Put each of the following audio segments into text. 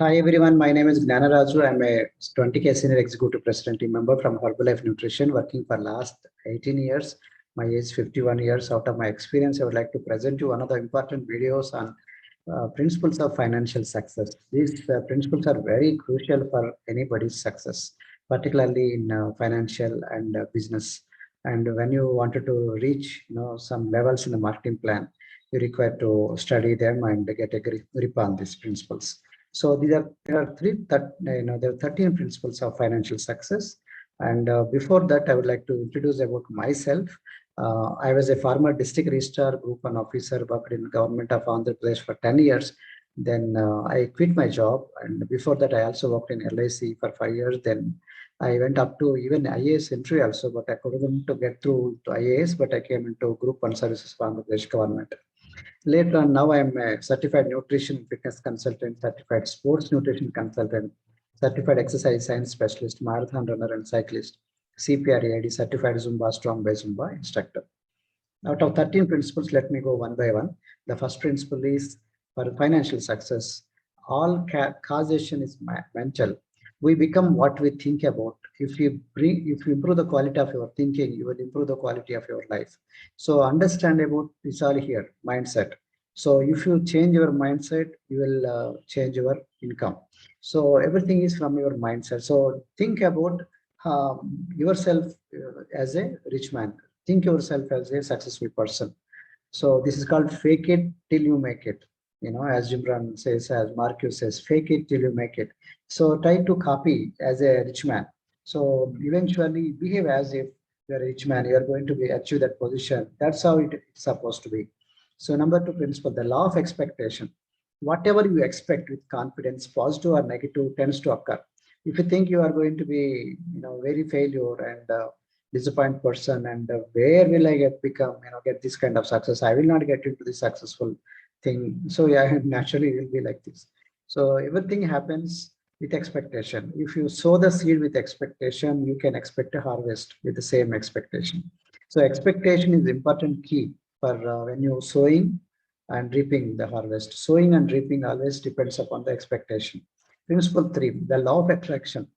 Hi everyone, my name is Gnanaraju. I'm a 20K Senior Executive President team member from Herbalife Nutrition, working for last 18 years. My age 51 years. Out of my experience, I would like to present you one of the important videos on principles of financial success. These principles are very crucial for anybody's success, particularly in financial and business. And when you wanted to reach, some levels in the marketing plan, you require to study them and get a grip on these principles. So there are there are 13 principles of financial success. And before that, I would like to introduce about myself. I was a former district registrar, group one officer, worked in government of Andhra Pradesh for 10 years. Then I quit my job, and before that, I also worked in LIC for 5 years. Then I went up to even IAS entry also, but I couldn't to get through to IAS. But I came into group one services for Andhra Pradesh government. Later on, now I'm a certified nutrition fitness consultant, certified sports nutrition consultant, certified exercise science specialist, marathon runner and cyclist, CPR AID, certified Zumba, strong by Zumba instructor. Out of 13 principles, let me go one by one. The first principle is for financial success, all causation is mental. We become what we think about. If you improve the quality of your thinking, you will improve the quality of your life. So understand about this all here, mindset. So if you change your mindset, you will change your income. So everything is from your mindset. So think about yourself as a rich man. Think yourself as a successful person. So this is called fake it till you make it. As Jim Rohn says, as Marcus says, fake it till you make it. So try to copy as a rich man. So eventually behave as if you're a rich man, you are going to be achieve that position. That's how it's supposed to be. So number two principle, the law of expectation. Whatever you expect with confidence, positive or negative, tends to occur. If you think you are going to be, very failure and disappointed person, and where will I get this kind of success? I will not get into this successful thing. So yeah, naturally it will be like this. So everything happens with expectation. If you sow the seed with expectation, you can expect a harvest with the same expectation. So expectation is important key for when you sowing and reaping the harvest. Sowing and reaping always depends upon the expectation. Principle three, the law of attraction.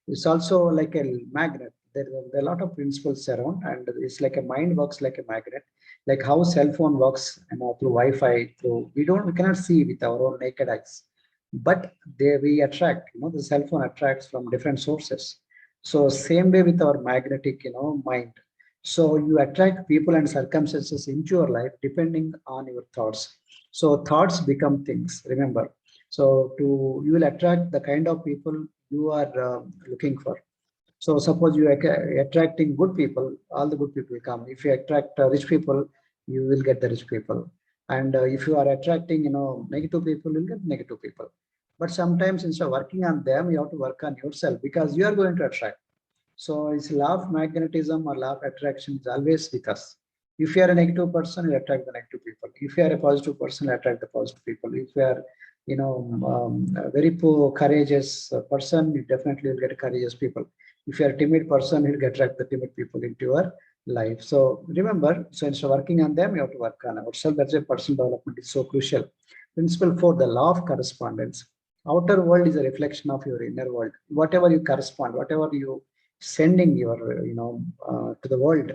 It's also like a magnet. There are a lot of principles around, and it's like a mind works like a magnet, like how cell phone works, through Wi-Fi. Through we cannot see with our own naked eyes, but we attract. The cell phone attracts from different sources. So same way with our magnetic, mind. So you attract people and circumstances into your life depending on your thoughts. So thoughts become things. Remember. So you will attract the kind of people you are looking for. So suppose you are attracting good people, all the good people will come. If you attract rich people, you will get the rich people. And if you are attracting, negative people, you'll get negative people. But sometimes instead of working on them, you have to work on yourself because you are going to attract. So it's law of magnetism or law of attraction is always with us. If you are a negative person, you attract the negative people. If you are a positive person, you attract the positive people. If you are, a very poor, courageous person, you definitely will get courageous people. If you are a timid person, you'll attract the timid people into your life. So remember, so instead of working on them, you have to work on ourselves. That's why personal development is so crucial. Principle 4, the law of correspondence. Outer world is a reflection of your inner world. Whatever you correspond, whatever you sending your, to the world.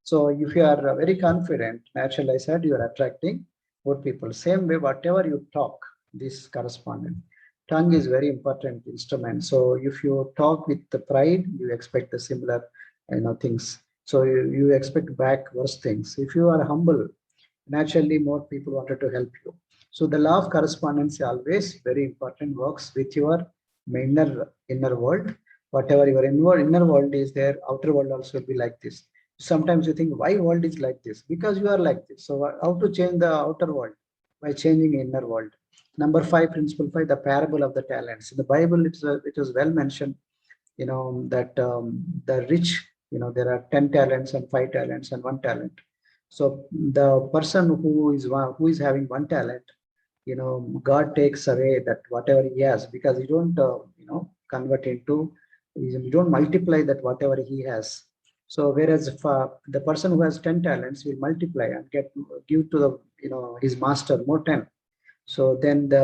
So if you are very confident, naturally I said you are attracting good people. Same way, whatever you talk, this correspondent. Tongue is very important instrument. So if you talk with the pride, you expect the similar, things. So you expect back worse things. If you are humble, naturally more people wanted to help you. So the law of correspondence is always very important, works with your inner world. Whatever your inner world is there, outer world also will be like this. Sometimes you think, why world is like this? Because you are like this. So how to change the outer world? By changing inner world. Number 5, principle 5, the parable of the talents. In the Bible, it was well mentioned, that the rich, there are 10 talents and 5 talents and 1 talent. So the person who is having 1 talent, God takes away that whatever he has, because you don't, convert into, you don't multiply that whatever he has. So whereas if, the person who has 10 talents will multiply and give to the, his master more 10. So then the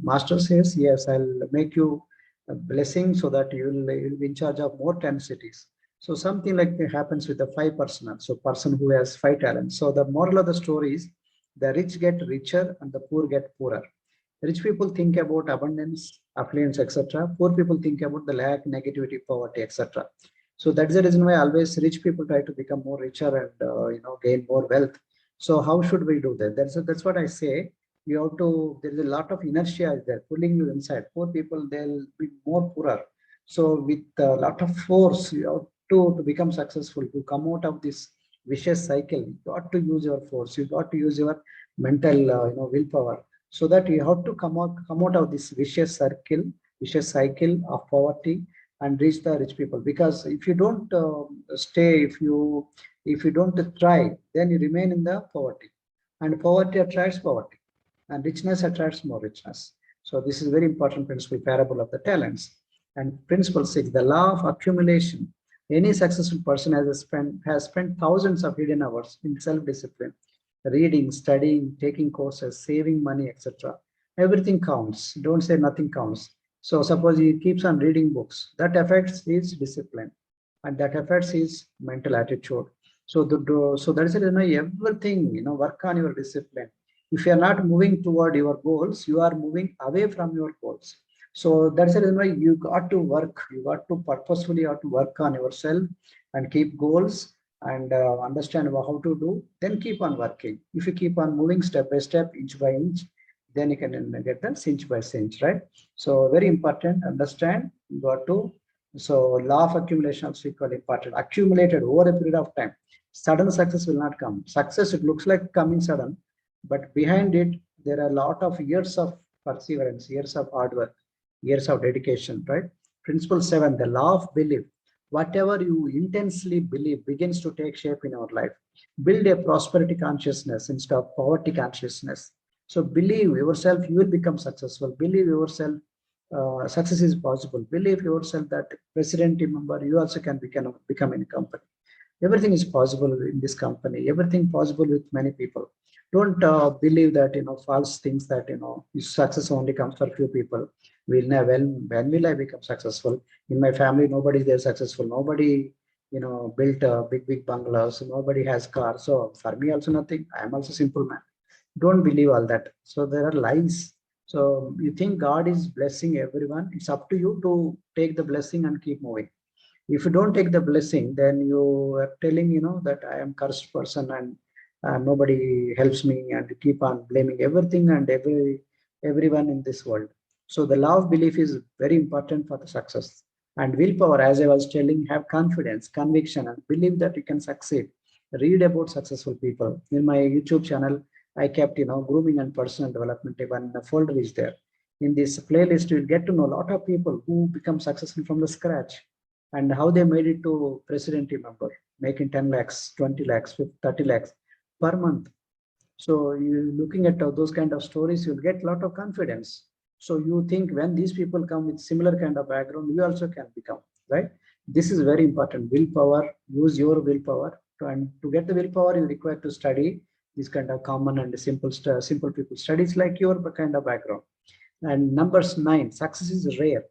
master says, yes, I'll make you a blessing so that you'll be in charge of more 10 cities. So something like that happens with the 5 person. So person who has 5 talents. So the moral of the story is the rich get richer and the poor get poorer. Rich people think about abundance, affluence, etc. Poor people think about the lack, negativity, poverty, etc. So that's the reason why always rich people try to become more richer and gain more wealth. So how should we do that? That's what I say. You have to. There is a lot of inertia there pulling you inside. Poor people, they'll be more poorer. So with a lot of force, you have to become successful, to come out of this vicious cycle. You got to use your force. You got to use your mental, willpower, so that you have to come out of this vicious cycle of poverty and reach the rich people. Because if you don't stay, if you don't try, then you remain in the poverty, and poverty attracts poverty, and richness attracts more richness. So this is very important principle, parable of the talents. And principle 6, the law of accumulation. Any successful person has spent thousands of hidden hours in self-discipline, reading, studying, taking courses, saving money, etc. Everything counts. Don't say nothing counts. So suppose he keeps on reading books, that affects his discipline, and that affects his mental attitude. So so that is everything, work on your discipline. If you are not moving toward your goals, you are moving away from your goals. So that's the reason why you got to work. You got to purposefully have to work on yourself and keep goals and understand how to do. Then keep on working. If you keep on moving step by step, inch by inch, then you can get the cinch by cinch, right? So very important. Understand. You got to. So law of accumulation also equally important. Accumulated over a period of time. Sudden success will not come. Success, it looks like coming sudden, but behind it, there are a lot of years of perseverance, years of hard work, years of dedication, right? Principle 7, the law of belief. Whatever you intensely believe begins to take shape in our life. Build a prosperity consciousness instead of poverty consciousness. So believe yourself, you will become successful. Believe yourself, success is possible. Believe yourself that president member, you also can become in a company. Everything is possible in this company. Everything possible with many people. Don't believe that false things that success only comes for few people. Will never. When will I become successful? In my family, nobody is there successful. Nobody built big bungalows. Nobody has cars. So for me also nothing. I am also simple man. Don't believe all that. So there are lies. So you think God is blessing everyone. It's up to you to take the blessing and keep moving. If you don't take the blessing, then you are telling that I am cursed person, and nobody helps me, and you keep on blaming everything and everyone in this world. So the law of belief is very important for the success. And willpower, as I was telling, have confidence, conviction, and believe that you can succeed. Read about successful people. In my YouTube channel, I kept grooming and personal development. Even the folder is there. In this playlist, you'll get to know a lot of people who become successful from the scratch, and how they made it to presidency member, making 10 lakhs, 20 lakhs, 30 lakhs per month. So you looking at those kind of stories, you'll get a lot of confidence. So you think when these people come with similar kind of background, you also can become, right? This is very important. Willpower, use your willpower. And to get the willpower, you require to study this kind of common and simple people studies like your kind of background. And numbers 9, success is rare.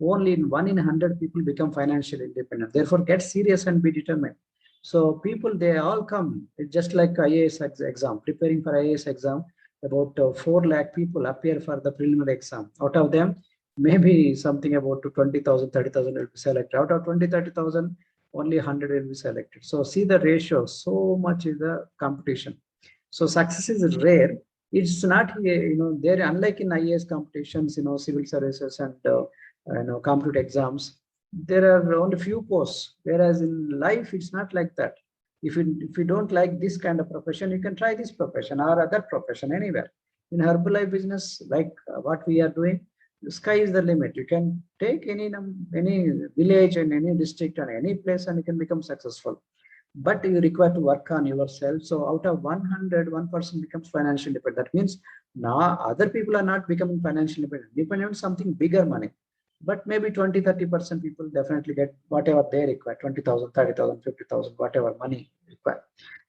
Only in 1 in 100 people become financially independent. Therefore, get serious and be determined. So people, they all come. It's just like IAS exam, preparing for IAS exam. About 4 lakh people appear for the preliminary exam. Out of them, maybe something about 20,000, 30,000 will be selected. Out of 20, 30,000, only 100 will be selected. So see the ratio. So much is the competition. So success is rare. It's not, they're unlike in IAS competitions, civil services and competitive exams. There are only few posts, whereas in life, it's not like that. If you don't like this kind of profession, you can try this profession or other profession anywhere. In Herbalife business, like what we are doing, the sky is the limit. You can take any village and any district and any place, and you can become successful. But you require to work on yourself. So out of 100, 1% becomes financially independent. That means now other people are not becoming financially independent. Depending on something bigger money. But maybe 20, 30% people definitely get whatever they require, 20,000, 30,000, 50,000, whatever money required.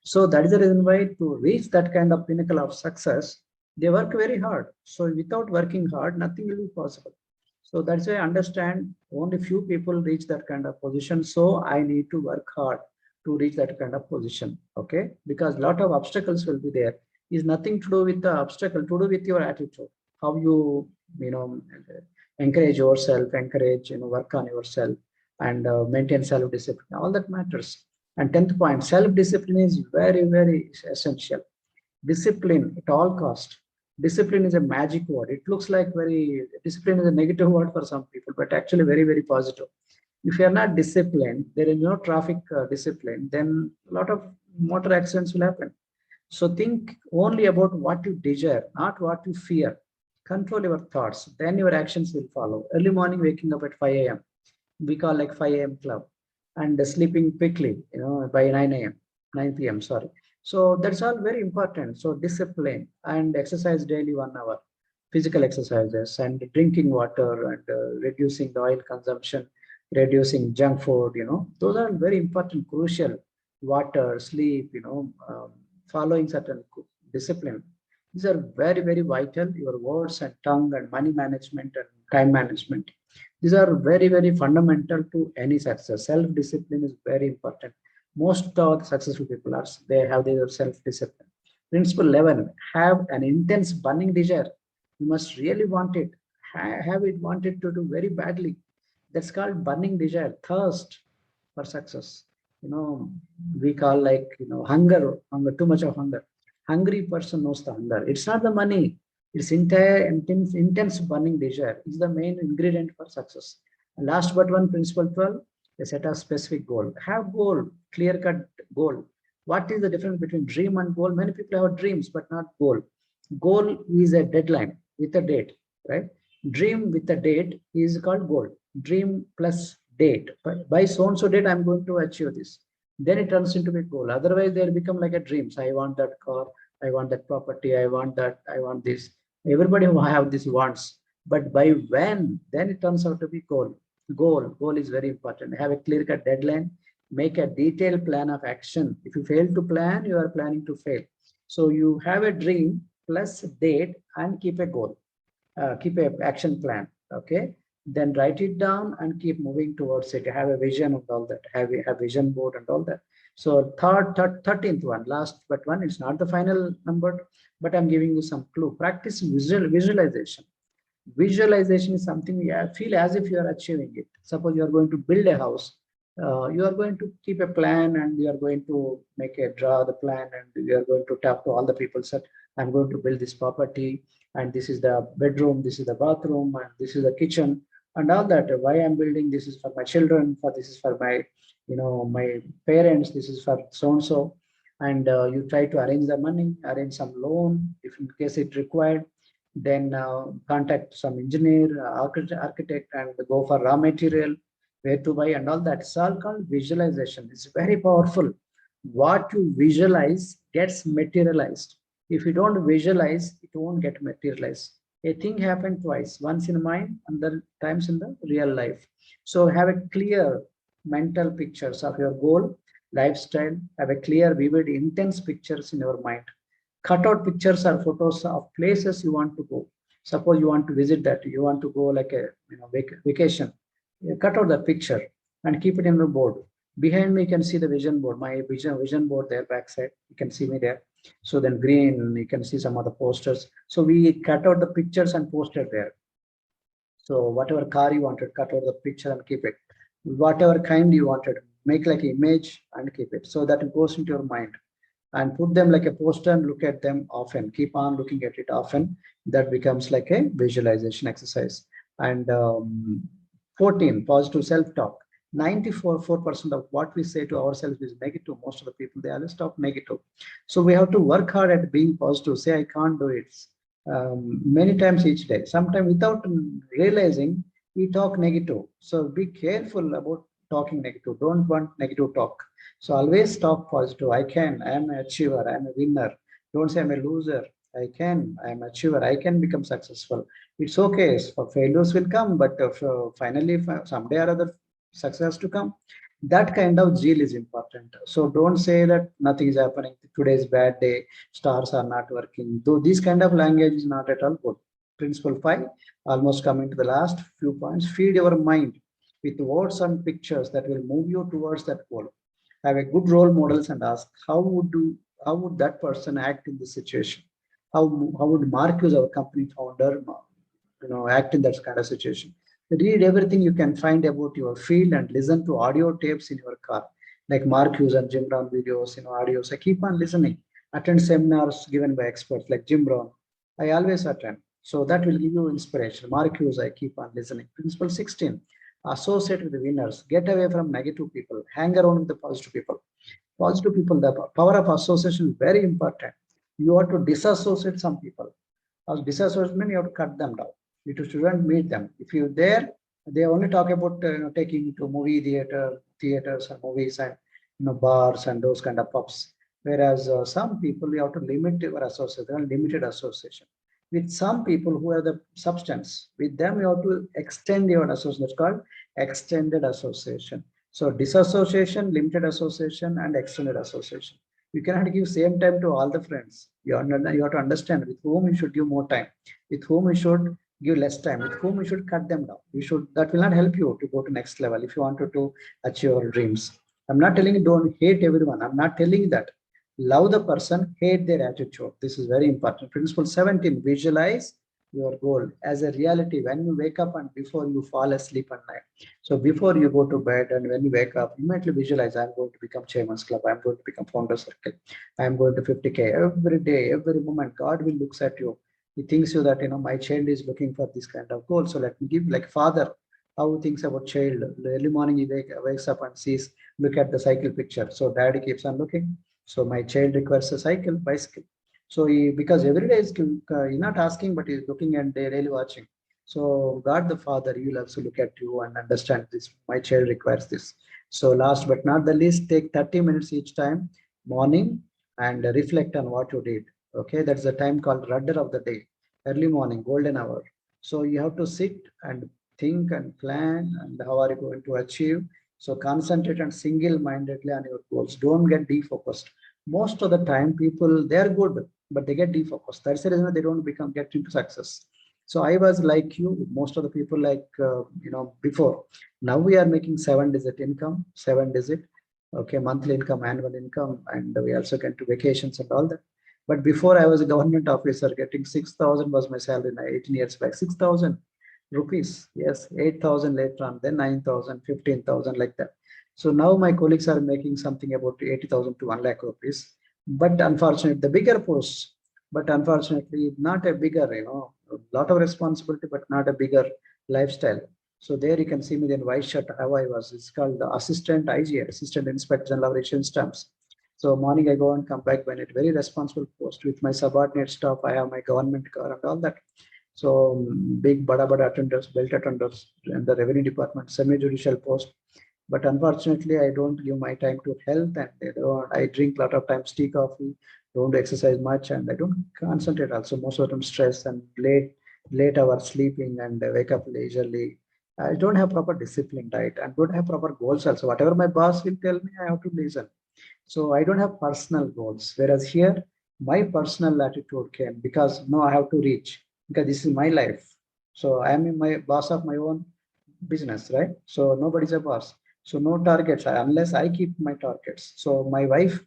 So that is the reason why to reach that kind of pinnacle of success, They work very hard. So without working hard, nothing will be possible. So that's why I understand only few people reach that kind of position. So I need to work hard to reach that kind of position. Okay, because a lot of obstacles will be there. Is nothing to do with the obstacle, to do with your attitude, how you know encourage yourself, encourage work on yourself, and maintain self-discipline. All that matters. And 10th point, self-discipline is very, very essential. Discipline at all cost. Discipline is a magic word. It looks like very, discipline is a negative word for some people, but actually very, very positive. If you are not disciplined, there is no traffic discipline, then a lot of motor accidents will happen. So think only about what you desire, not what you fear. Control your thoughts, then your actions will follow. Early morning, waking up at 5 a.m. We call like 5 a.m. club, and sleeping quickly, by 9 a.m., 9 p.m. Sorry. So that's all very important. So discipline and exercise daily 1 hour, physical exercises and drinking water and reducing the oil consumption, reducing junk food, those are very important, crucial. Water, sleep, following certain discipline. These are very, very vital. Your words and tongue and money management and time management. These are very, very fundamental to any success. Self-discipline is very important. Most of the successful people are, they have their self-discipline. Principle 11, have an intense burning desire. You must really want it. Have it wanted to do very badly. That's called burning desire, thirst for success. We call like, hunger, too much of hunger. Hungry person knows the hunger. It's not the money. It's entire intense burning desire is the main ingredient for success. And last but one, principle 12, a set a specific goal. Have goal, clear-cut goal. What is the difference between dream and goal? Many people have dreams, but not goal. Goal is a deadline with a date, right? Dream with a date is called goal. Dream plus date. By so-and-so date, I'm going to achieve this. Then it turns into a goal. Otherwise, they'll become like a dreams. I want that car. I want that property. I want that. I want this. Everybody will have these wants. But by when, then it turns out to be goal. Goal is very important. Have a clear-cut deadline. Make a detailed plan of action. If you fail to plan, you are planning to fail. So you have a dream plus date and keep a goal. Keep a action plan. Okay. Then write it down and keep moving towards it. Have a vision and all that. Have a vision board and all that. So 13th one, last but one, it's not the final number, but I'm giving you some clue. Practice visualization. Visualization is something you feel as if you are achieving it. Suppose you are going to build a house. You are going to keep a plan and you are going to draw the plan and you are going to talk to all the people, said, I'm going to build this property and this is the bedroom, this is the bathroom, and this is the kitchen and all that. Why I'm building, this is for my children, this is for my, my parents, this is for so-and-so. And you try to arrange the money, arrange some loan, if in case it required, then contact some engineer, architect, and go for raw material, where to buy and all that. It's all called visualization. It's very powerful. What you visualize gets materialized. If you don't visualize, it won't get materialized. A thing happened twice, once in mind and other times in the real life. So have a clear mental pictures of your goal, lifestyle, have a clear, vivid, intense pictures in your mind. Cut out pictures or photos of places you want to go. Suppose you want to visit that, you want to go like a vacation. You cut out the picture and keep it in the board. Behind me, you can see the vision board, my vision board there, backside. You can see me there. So then green, you can see some other posters. So we cut out the pictures and posted there. So whatever car you wanted, cut out the picture and keep it. Whatever kind you wanted, make like image and keep it. So that it goes into your mind. And put them like a poster and look at them often. Keep on looking at it often. That becomes like a visualization exercise. And 14, positive self-talk. 94% of what we say to ourselves is negative. Most of the people, they always talk negative. So we have to work hard at being positive. Say, I can't do it. Many times each day. Sometimes without realizing, we talk negative. So be careful about talking negative. Don't want negative talk. So always talk positive. I can, I am an achiever, I am a winner. Don't say I'm a loser. I can, I am an achiever, I can become successful. It's okay, for failures will come, but finally, someday or other, success to come. That kind of zeal is important. So don't say that nothing is happening. Today is bad day. Stars are not working. Though this kind of language is not at all good. Principle 5, almost coming to the last few points. Feed your mind with words and pictures that will move you towards that goal. Have a good role models and ask how would that person act in this situation? How would Marcus, our company founder, act in that kind of situation? Read everything you can find about your field and listen to audio tapes in your car, like Mark Hughes and Jim Brown videos, audios. I keep on listening. Attend seminars given by experts like Jim Brown. I always attend. So that will give you inspiration. Mark Hughes, I keep on listening. Principle 16, associate with the winners. Get away from negative people. Hang around with the positive people. Positive people, the power of association is very important. You have to disassociate some people. As disassociate means you have to cut them down. You shouldn't meet them. If you're there, they only talk about taking to movie theaters and movies and bars and those kind of pubs. Whereas some people you have to limit your association, limited association. With some people who have the substance, with them you have to extend your association. It's called extended association. So disassociation, limited association, and extended association. You cannot give same time to all the friends. You have to understand with whom you should give more time, with whom you should give less time, with whom you should cut them down. You should, that will not help you to go to next level if you wanted to achieve your dreams. I'm not telling you don't hate everyone. I'm not telling that. Love the person, hate their attitude. This is very important. Principle 17, visualize your goal as a reality when you wake up and before you fall asleep at night. So before you go to bed and when you wake up, immediately visualize, I'm going to become Chairman's Club, I'm going to become Founder Circle, I'm going to 50K. Every day, every moment, God will looks at you. He thinks you that, my child is looking for this kind of goal. So let me give, like father, how he thinks about child. Early morning he wakes up and sees, look at the cycle picture. So daddy keeps on looking. So my child requires a bicycle. So because every day he's not asking, but he's looking and they're really watching. So God the Father, he will also look at you and understand this. My child requires this. So last but not the least, take 30 minutes each time, morning, and reflect on what you did. Okay, that's the time called rudder of the day, early morning, golden hour. So you have to sit and think and plan and how are you going to achieve. So concentrate and single-mindedly on your goals. Don't get defocused. Most of the time, people, they're good, but they get defocused. That's the reason they don't get into success. So I was like you, most of the people like, before. Now we are making 7-digit income, 7-digit, okay, monthly income, annual income, and we also get to vacations and all that. But before I was a government officer, getting 6,000 was my salary 18 years back, 6,000 rupees. Yes, 8,000 later on, then 9,000, 15,000 like that. So now my colleagues are making something about 80,000 to 1 lakh rupees. But unfortunately, the bigger posts, but unfortunately, not a bigger, a lot of responsibility, but not a bigger lifestyle. So there you can see me in white shirt, how I was. It's called the assistant IG, assistant inspector general of Asian stamps. So morning I go and come back when it very responsible post with my subordinate staff. I have my government car and all that. So big bada attenders, belt attenders, and the revenue department, semi-judicial post. But unfortunately, I don't give my time to health, and I drink a lot of times tea, coffee, don't exercise much, and I don't concentrate. Also, most of them stress and late hours sleeping, and wake up leisurely. I don't have proper discipline, right? And don't have proper goals. Also, whatever my boss will tell me, I have to listen. So I don't have personal goals. Whereas here, my personal attitude came because no, I have to reach because this is my life. So I am my boss of my own business, right? So nobody's a boss. So no targets unless I keep my targets. So my wife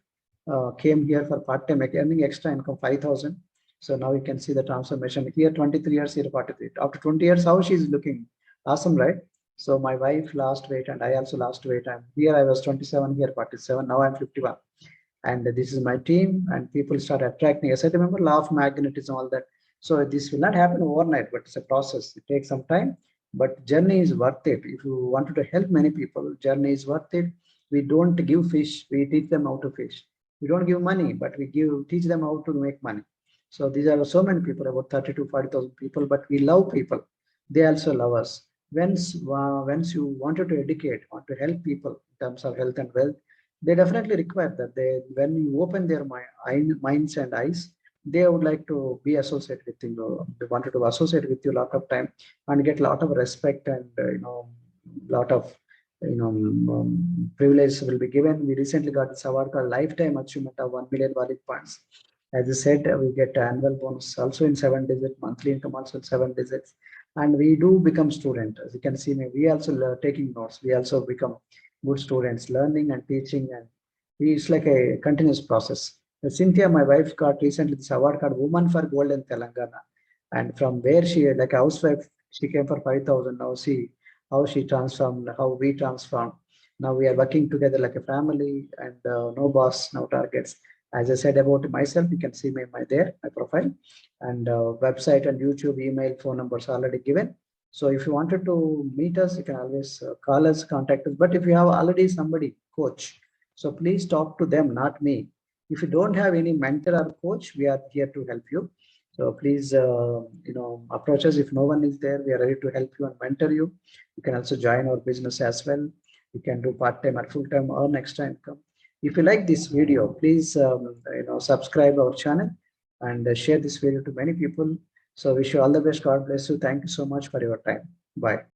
came here for part-time earning extra income 5,000. So now you can see the transformation here. 23 years here, 43. After 20 years, how she's looking awesome, right? So my wife lost weight and I also lost weight. And here I was 27, here 47. Now I'm 51. And this is my team. And people start attracting. As I remember, law of magnetism, all that. So this will not happen overnight, but it's a process. It takes some time, but journey is worth it. If you wanted to help many people, journey is worth it. We don't give fish, we teach them how to fish. We don't give money, but we teach them how to make money. So these are so many people, about 30 to 40,000 people, but we love people. They also love us. Once you wanted to educate, want to help people in terms of health and wealth, they definitely require that. When you open their minds and eyes, they would like to be associated with you. They wanted to associate with you a lot of time and get a lot of respect and lot of privilege will be given. We recently got this award called Lifetime Achievement of 1 million valid points. As I said, we get annual bonus also in 7 digits, monthly income also in 7 digits, and we do become student. As you can see, we also taking notes. We also become good students, learning and teaching, and it's like a continuous process. Cynthia, my wife, got recently this award called Woman for Gold in Telangana, and from where she, like a housewife, she came for 5,000. Now see how she transformed, how we transformed. Now we are working together like a family, and no boss, no targets. As I said about myself, you can see my profile, and website and YouTube, email, phone numbers already given. So if you wanted to meet us, you can always call us, contact us. But if you have already somebody, coach, so please talk to them, not me. If you don't have any mentor or coach, we are here to help you. So please, approach us. If no one is there, we are ready to help you and mentor you. You can also join our business as well. You can do part-time or full-time, earn extra income. If you like this video, please, subscribe our channel and share this video to many people. So wish you all the best. God bless you. Thank you so much for your time. Bye.